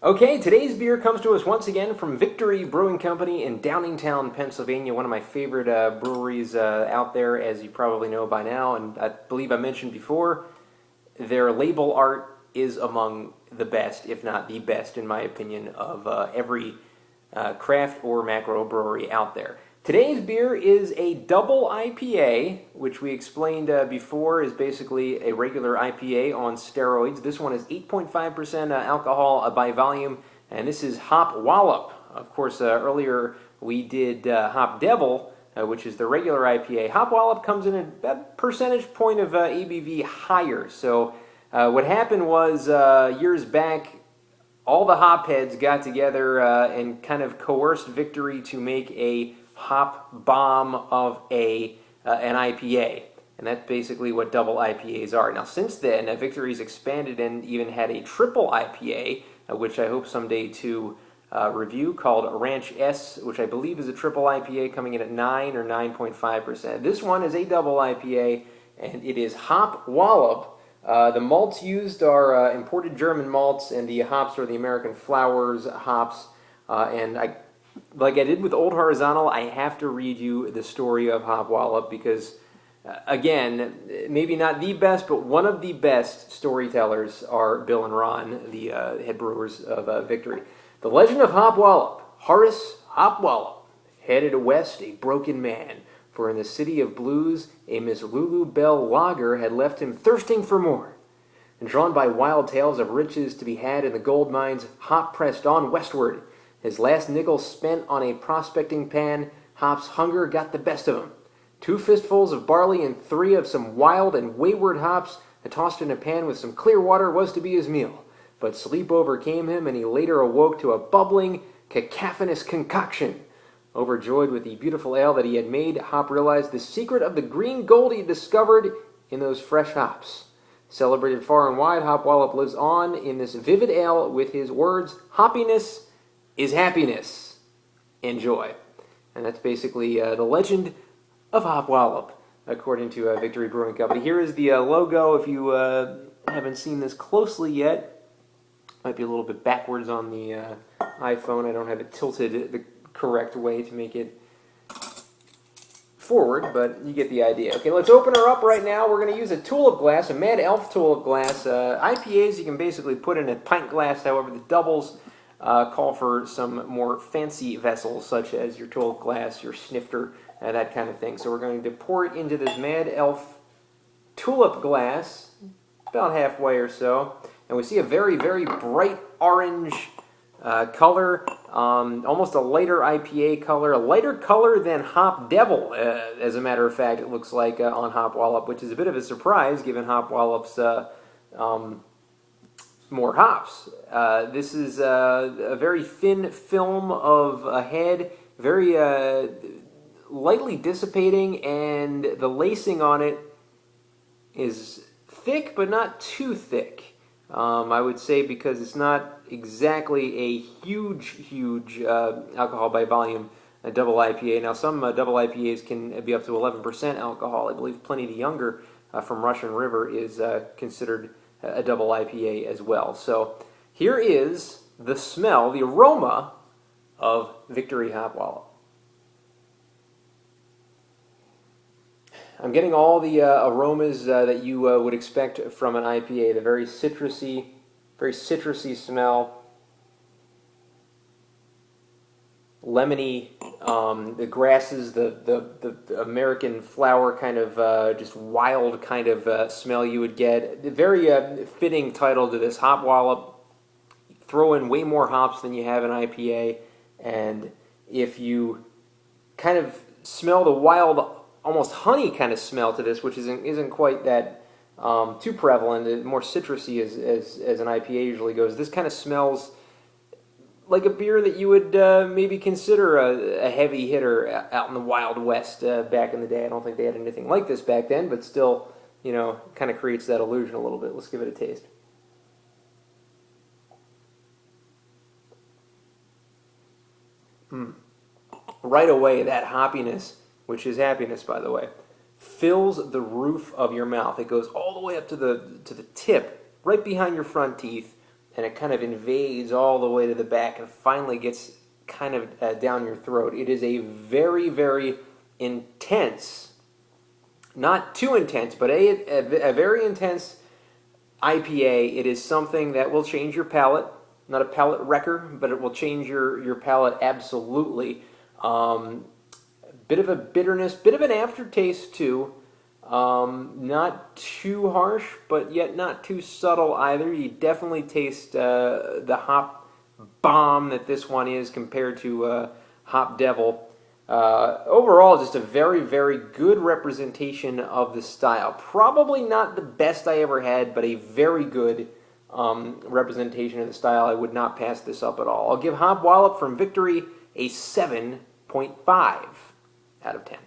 Okay, today's beer comes to us once again from Victory Brewing Company in Downingtown, Pennsylvania, one of my favorite breweries out there, as you probably know by now. And I believe I mentioned before, their label art is among the best, if not the best, in my opinion, of every craft or macro brewery out there. Today's beer is a double IPA, which we explained before is basically a regular IPA on steroids. This one is 8.5% alcohol by volume, and this is Hop Wallop. Of course, earlier we did Hop Devil, which is the regular IPA. Hop Wallop comes in a percentage point of ABV higher. So what happened was years back, all the hop heads got together and kind of coerced Victory to make a hop bomb of an IPA. And that's basically what double IPAs are. Now, since then, Victory's expanded and even had a triple IPA, which I hope someday to review, called Ranch S, which I believe is a triple IPA coming in at 9 or 9.5%. This one is a double IPA, and it is Hop Wallop. The malts used are imported German malts, and the hops are the American Flowers hops. Like I did with Old Horizontal, I have to read you the story of Hop Wallop because, again, maybe not the best, but one of the best storytellers are Bill and Ron, the head brewers of Victory. The legend of Hop Wallop. Horace Hop Wallop headed west a broken man, for in the city of blues, a Miss Lulu Bell lager had left him thirsting for more. And drawn by wild tales of riches to be had in the gold mines, Hop pressed on westward. His last nickel spent on a prospecting pan, Hop's hunger got the best of him. 2 fistfuls of barley and 3 of some wild and wayward hops, tossed in a pan with some clear water, was to be his meal. But sleep overcame him, and he later awoke to a bubbling, cacophonous concoction. Overjoyed with the beautiful ale that he had made, Hop realized the secret of the green gold he had discovered in those fresh hops. Celebrated far and wide, Hop Wallop lives on in this vivid ale with his words, "Hoppiness is happiness. Enjoy." And that's basically the legend of Hop Wallop, according to Victory Brewing Company. Here is the logo. If you haven't seen this closely yet, might be a little bit backwards on the iPhone. I don't have it tilted the correct way to make it forward, but you get the idea. Okay, let's open her up right now. We're going to use a tulip glass, a Mad Elf tulip glass. IPAs you can basically put in a pint glass, however the doubles call for some more fancy vessels, such as your tulip glass, your snifter, that kind of thing. So we're going to pour it into this Mad Elf tulip glass, about halfway or so. And we see a very, very bright orange color, almost a lighter IPA color, a lighter color than Hop Devil, as a matter of fact, it looks like on Hop Wallop, which is a bit of a surprise given Hop Wallop's more hops. This is a very thin film of a head, very lightly dissipating, and the lacing on it is thick, but not too thick. I would say because it's not exactly a huge alcohol by volume double IPA. Now, some double IPAs can be up to 11% alcohol. I believe Pliny the Younger from Russian River is considered a double IPA as well. So here is the smell, the aroma of Victory Hop Wallop. I'm getting all the aromas that you would expect from an IPA. The very citrusy smell, lemony, the grasses, the American flower kind of just wild kind of smell you would get. Very fitting title to this, Hop Wallop. Throw in way more hops than you have in IPA, and if you kind of smell the wild, almost honey kind of smell to this, which isn't quite that too prevalent, more citrusy as an IPA usually goes. This kind of smells like a beer that you would maybe consider a heavy hitter out in the Wild West back in the day. I don't think they had anything like this back then, but still, kind of creates that illusion a little bit. Let's give it a taste. Right away, that hoppiness, which is happiness, by the way, fills the roof of your mouth. It goes all the way up to the tip, right behind your front teeth, and it kind of invades all the way to the back and finally gets kind of down your throat. It is a very, very intense, not too intense, but a very intense IPA. It is something that will change your palate. Not a palate wrecker, but it will change your palate absolutely. Bit of a bitterness, bit of an aftertaste too. Not too harsh, but yet not too subtle either. You definitely taste the hop bomb that this one is compared to Hop Devil. Overall, just a very, very good representation of the style. Probably not the best I ever had, but a very good representation of the style. I would not pass this up at all. I'll give Hop Wallop from Victory a 7.5 out of 10.